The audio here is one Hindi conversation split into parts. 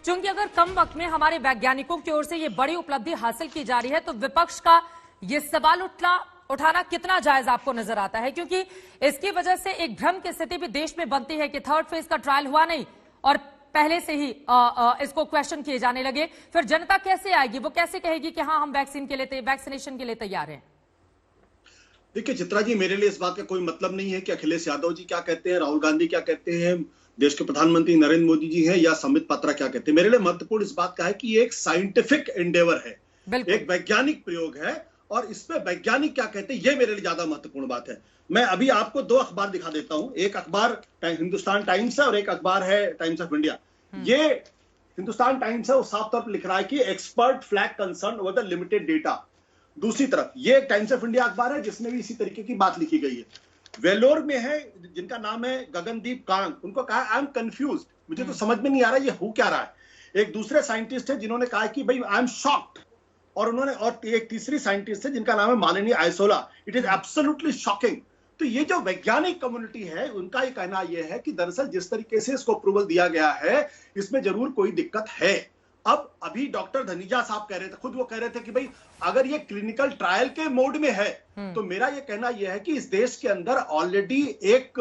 चूंकि अगर कम वक्त में हमारे वैज्ञानिकों की ओर से ये बड़ी उपलब्धि हासिल की जा रही है तो विपक्ष का ये सवाल उठाना कितना जायज आपको नजर आता है? क्योंकि इसकी वजह से एक भ्रम की स्थिति भी देश में बनती है कि थर्ड फेज का ट्रायल हुआ नहीं और पहले से ही इसको क्वेश्चन किए जाने लगे। फिर जनता कैसे आएगी, वो कैसे कहेगी कि हाँ हम वैक्सीनेशन के लिए तैयार हैं? देखिए चित्रा जी, मेरे लिए इस बात का कोई मतलब नहीं है कि अखिलेश यादव जी क्या कहते हैं, राहुल गांधी क्या कहते हैं, देश के प्रधानमंत्री नरेंद्र मोदी जी हैं या संबित पात्रा क्या कहते हैं। मेरे लिए महत्वपूर्ण इस बात का है कि ये एक साइंटिफिक एंडेवर है, एक वैज्ञानिक प्रयोग है और इसमें वैज्ञानिक क्या कहते हैं ये मेरे लिए ज्यादा महत्वपूर्ण बात है। मैं अभी आपको दो अखबार दिखा देता हूं। एक अखबार हिंदुस्तान टाइम्स है और एक अखबार है टाइम्स ऑफ इंडिया। ये हिंदुस्तान टाइम्स है, वो साफ तौर पर लिख रहा है कि expert flag concern over the limited data. दूसरी तरफ ये टाइम्स ऑफ इंडिया अखबार है जिसमें भी इसी तरीके की बात लिखी गई है। वेलोर में है जिनका नाम है गगनदीप कांग, उनको कहा आई एम कंफ्यूज्ड, मुझे तो समझ में नहीं आ रहा ये हो क्या रहा है। एक दूसरे साइंटिस्ट है जिन्होंने कहा कि भाई आई एम शॉक्ड, और एक तीसरी साइंटिस्ट है जिनका नाम है Malini Aysola, it is absolutely shocking. तो ये जो वैज्ञानिक कम्युनिटी है उनका ये कहना यह है कि दरअसल जिस तरीके से इसको अप्रूवल दिया गया है इसमें जरूर कोई दिक्कत है। अब अभी डॉक्टर धनीजा साहब कह रहे थे, खुद वो कह रहे थे कि भाई अगर ये क्लिनिकल ट्रायल के मोड में है तो मेरा ये कहना यह है कि इस देश के अंदर ऑलरेडी एक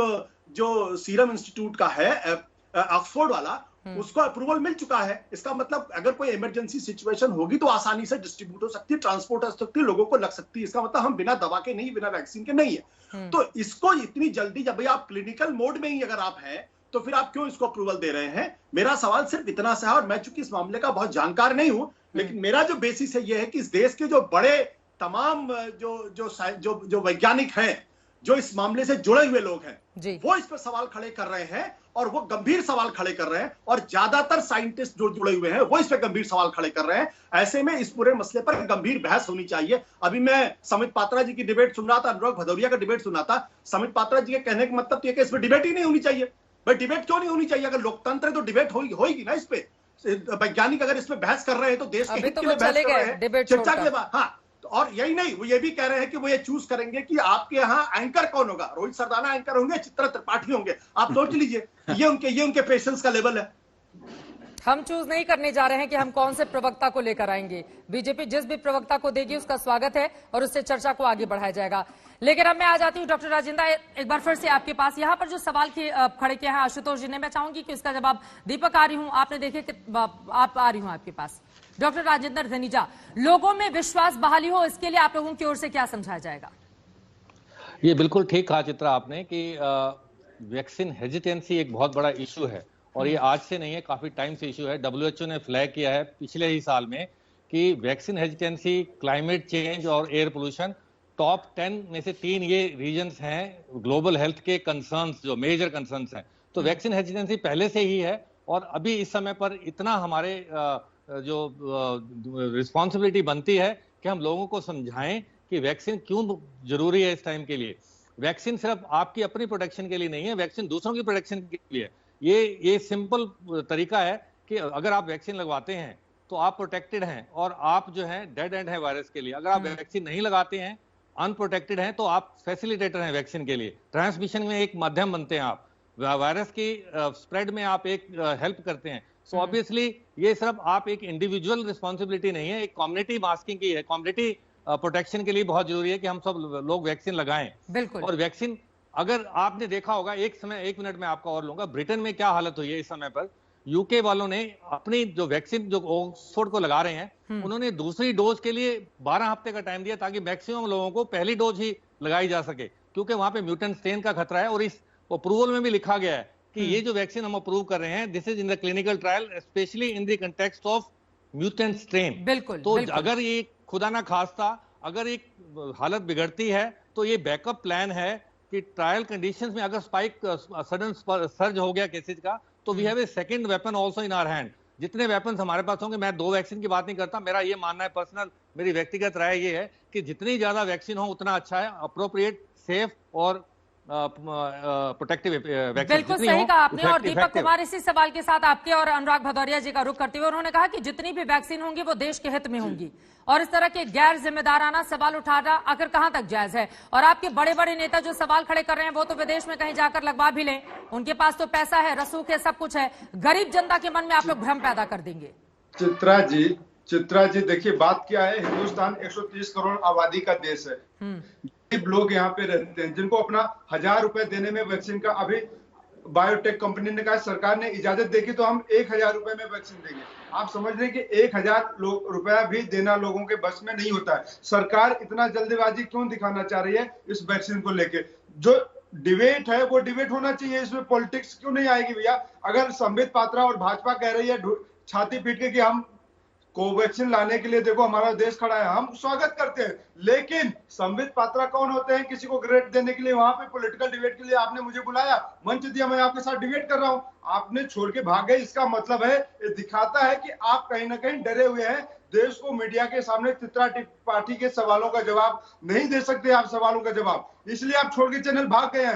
जो सीरम इंस्टीट्यूट का है ऑक्सफोर्ड वाला, उसको अप्रूवल मिल चुका है। इसका मतलब अगर कोई इमरजेंसी सिचुएशन होगी तो आसानी से डिस्ट्रीब्यूट हो सकती है, ट्रांसपोर्ट हो सकती है, लोगों को लग सकती है। इसका मतलब हम बिना दवा के नहीं, बिना वैक्सीन के नहीं है। तो इसको इतनी जल्दी, जब भाई आप क्लिनिकल मोड में ही अगर आप हैं तो फिर आप क्यों इसको अप्रूवल दे रहे हैं? मेरा सवाल सिर्फ इतना सा है, और मैं चूंकि इस मामले का बहुत जानकार नहीं हूं, लेकिन मेरा जो बेसिस है यह है कि इस देश के जो बड़े तमाम जो वैज्ञानिक हैं, जो इस मामले से जुड़े हुए लोग हैं, वो इस पर सवाल खड़े कर रहे हैं और वो गंभीर सवाल खड़े कर रहे हैं, और ज्यादातर साइंटिस्ट जो जुड़े हुए हैं वो इस पर गंभीर सवाल खड़े कर रहे हैं। ऐसे में इस पूरे मसले पर गंभीर बहस होनी चाहिए। अभी मैं संबित पात्रा जी की डिबेट सुन रहा था, अनुराग भदौरिया का डिबेट सुना था। संबित पात्रा जी के कहने का मतलब तो कि इस पर डिबेट ही नहीं होनी चाहिए। भाई डिबेट क्यों नहीं होनी चाहिए? अगर लोकतंत्र है तो डिबेट होगी ना इस पे। वैज्ञानिक अगर इसमें बहस कर रहे हैं तो देश के हित के लिए बहस कर रहे हैं, चर्चा के बाद। हाँ, और यही नहीं, वो ये भी कह रहे हैं कि वो ये चूज करेंगे कि आपके यहाँ एंकर कौन होगा, रोहित सरदाना एंकर होंगे, चित्रा त्रिपाठी होंगे। आप सोच लीजिए, ये उनके पेशेंस का लेवल है। हम चूज नहीं करने जा रहे हैं कि हम कौन से प्रवक्ता को लेकर आएंगे। बीजेपी जिस भी प्रवक्ता को देगी उसका स्वागत है और उससे चर्चा को आगे बढ़ाया जाएगा। लेकिन अब मैं आ जाती हूँ डॉक्टर राजेंद्र, एक बार फिर से आपके पास। यहाँ पर जो सवाल खड़े किए हैं आशुतोष जी ने, मैं चाहूंगी कि इसका जवाब दीपक, आ रही हूँ, आपने देखे कि आप आ रही हूँ आपके पास। डॉक्टर राजेंद्र धनीजा, लोगों में विश्वास बहाली हो इसके लिए आप लोगों की ओर से क्या समझाया जाएगा? ये बिल्कुल ठीक कहा चित्रा आपने कि वैक्सीन हेजिटेंसी एक बहुत बड़ा इशू है और ये आज से नहीं है, काफी टाइम से इशू है। WHO ने फ्लैग किया है पिछले ही साल में कि वैक्सीन हेजिटेंसी, क्लाइमेट चेंज और एयर पोल्यूशन टॉप 10 में से 3 ये रीजन्स हैं ग्लोबल हेल्थ के कंसर्न्स, जो मेजर कंसर्न्स हैं। तो वैक्सीन हेजिटेंसी पहले से ही है और अभी इस समय पर इतना हमारे जो रिस्पॉन्सिबिलिटी बनती है कि हम लोगों को समझाएं कि वैक्सीन क्यों जरूरी है इस टाइम के लिए। वैक्सीन सिर्फ आपकी अपनी प्रोटेक्शन के लिए नहीं है, वैक्सीन दूसरों की प्रोटेक्शन के लिए। ये सिंपल तरीका है कि अगर आप वैक्सीन लगवाते हैं तो आप प्रोटेक्टेड हैं और आप जो है डेड एंड है वायरस के लिए। अगर आप वैक्सीन नहीं लगाते हैं, अनप्रोटेक्टेड हैं, तो आप फैसिलिटेटर हैं वैक्सीन के लिए। ट्रांसमिशन में एक माध्यम बनते हैं आप, वायरस की स्प्रेड में आप एक हेल्प करते हैं। सो ऑब्वियसली ये सिर्फ आप एक इंडिविजुअल रिस्पॉन्सिबिलिटी नहीं है, एक कम्युनिटी मास्किंग की है, कम्युनिटी प्रोटेक्शन के लिए बहुत जरूरी है कि हम सब लोग वैक्सीन लगाएं। बिल्कुल। और वैक्सीन अगर आपने देखा होगा, एक मिनट में आपका और लूंगा, ब्रिटेन में क्या हालत हुई है इस समय पर। यूके वालों ने अपनी जो वैक्सीन जो ऑक्सफोर्ड को लगा रहे हैं, उन्होंने दूसरी डोज के लिए 12 हफ्ते का टाइम दिया ताकि मैक्सिमम लोगों को पहली डोज ही लगाई जा सके, क्योंकि वहां पे म्यूटेंट स्ट्रेन का खतरा है। और इस अप्रूवल में भी लिखा गया है कि ये जो वैक्सीन हम अप्रूव कर रहे हैं, this is in the clinical trial specially in the context of mutant strain. बिल्कुल। तो अगर ये खुदा ना खास्ता अगर एक हालत बिगड़ती है तो ये बैकअप प्लान है कि ट्रायल कंडीशंस में अगर स्पाइक सडन सर्ज हो गया केसेज का, तो we have a second weapon also in our hand. जितने वेपन्स हमारे पास होंगे, मैं 2 वैक्सीन की बात नहीं करता, मेरा ये मानना है, पर्सनल मेरी व्यक्तिगत राय ये है कि जितनी ज्यादा वैक्सीन हो उतना अच्छा है, अप्रोप्रिएट, सेफ और प्रोटेक्टिव वैक्सीन। बिल्कुल सही कहा आपने। और दीपक कुमार, इसी सवाल के साथ आपके और अनुराग भदौरिया जी का रुख करते हुए उन्होंने कहा कि जितनी भी वैक्सीन होंगी वो देश के हित में होंगी, और इस तरह के गैर जिम्मेदाराना सवाल उठाना आखिर कहां तक जायज है। और आपके बड़े बड़े नेता जो सवाल खड़े कर रहे हैं वो तो विदेश में कहीं जाकर लगवा भी लें, उनके पास तो पैसा है, रसूख है, सब कुछ है। गरीब जनता के मन में आप लोग भ्रम पैदा कर देंगे। चित्रा जी देखिए, बात क्या है, हिंदुस्तान 130 करोड़ आबादी का देश है। गरीब लोग यहाँ पे रहते हैं जिनको अपना 1000 रुपए देने में वैक्सीन का, अभी बायोटेक कंपनी ने कहा सरकार ने इजाजत देगी तो हम 1000 रुपए में वैक्सीन देंगे। आप समझ रहे हैं कि 1000 रुपया भी देना लोगों के बस में नहीं होता है। सरकार इतना जल्दबाजी क्यों दिखाना चाह रही है इस वैक्सीन को लेके? जो डिबेट है वो डिबेट होना चाहिए, इसमें पॉलिटिक्स क्यों नहीं आएगी भैया? अगर संबित पात्रा और भाजपा कह रही है छाती पीट के कि हम कोवैक्सीन लाने के लिए देखो हमारा देश खड़ा है, हम स्वागत करते हैं, लेकिन संबित पात्रा कौन होते हैं किसी को ग्रेड देने के लिए? वहां पे पॉलिटिकल डिबेट के लिए आपने मुझे बुलाया, मंच दिया, मैं आपके साथ डिबेट कर रहा हूं, आपने छोड़ के भाग गए। इसका मतलब है, ये दिखाता है कि आप कहीं ना कहीं डरे हुए हैं। देश को मीडिया के सामने चित्रा पाठी के सवालों का जवाब नहीं दे सकते, आप सवालों का जवाब, इसलिए आप छोड़ के चैनल भाग गए हैं।